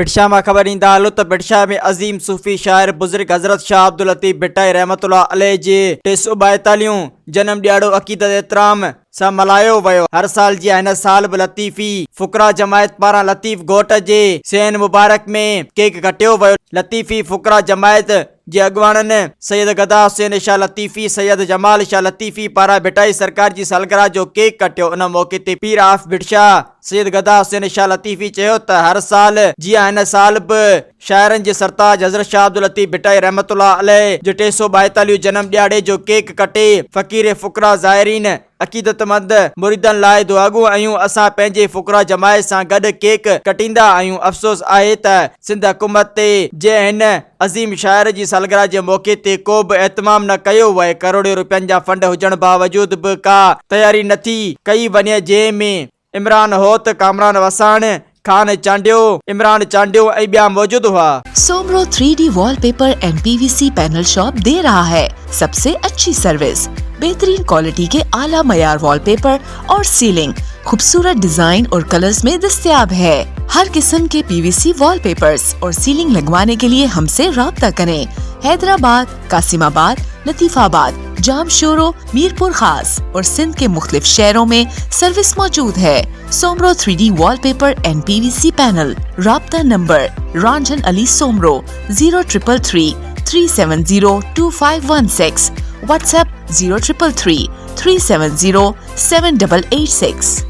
पिटशा में खबर इंदा हलो तो पिटशा में अजीम सूफी शायर बुजुर्ग हजरत शाह अब्दुल लतीफ भिटाई रहमतुल्लाह अलैह जे 342 जन्म ॾियारो अक़ीदत एहतराम सां मल्हायो वियो। हर साल जी हिन साल बि लतीफ़ी फुकरा जमायत पारां लतीफ़ ॻोठ जे सेन मुबारक में केक कटियो वियो। लतीफ़ी फुकरा जमायत जे अॻवाननि सैयद गदा हुसैन शाह लतीफ़ी, सैयद जमाल शाह लतीफ़ी पारां भिटाई सरकार जी सालगिरह जो केक कटियो। उन मौके ते पीर ऑफ भिटशा सैयद गदा हुसैन शाह लतीफ़ी चयो त हर साल जीअं हिन साल बि शाइरनि जे सरताज हज़रत शाह अब्दुल लतीफ भिटाई रहमतुल्लाह अलैह जो 342 जन्म ॾियारे जो केक कटे फ़कीर फुकरा ज़ाइरीन अक़ीदतमंद मुरीदनि लाइ दुआगू आहियूं। असां पंहिंजे फुकरा जमायत सां गॾु केक कटींदा आहियूं। अफ़सोस आहे त सिंध हुकूमत ते जंहिं हिन अज़ीम शाइर जी सालगिरह जे मौके ते को बि एहतमाम न कयो वए। करोड़ों रुपयनि जा फंड हुजण बावजूद बि का तयारी नथी कई वञे, जंहिं में इमरान होत, कामरान वसाण, खान चांडियो, इमरान चांडियो ऐं ॿिया मौजूद हुआ। Soomro 3D wallpaper and PVC panel shop दे रहा है सबसे अच्छी सर्विस, बेहतरीन क्वालिटी के आला मयार वॉलपेपर और सीलिंग खूबसूरत डिजाइन और कलर्स में दस्तयाब है। हर किस्म के PVC वॉलपेपर्स और सीलिंग लगवाने के लिए हमसे राब्ता करें। हैदराबाद, कासिमाबाद, लतीफाबाद, जामशोरो, मीरपुर खास और सिंध के मुख्तलिफ शहरों में सर्विस मौजूद है। Soomro 3D wallpaper and PVC panel. राब्ता नंबर रंजन अली सोमरो 0333 370 2516, व्हाट्सएप 0333 370 7886।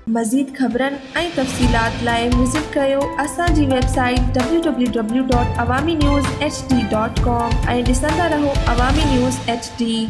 मज़ीद ख़बरनि ऐं तफ़सीलात लाइ विज़िट कयो असांजी वेबसाइट www.awamiNewsHD.com ऐं ॾिसंदा रहो अवामी न्यूज़ HD।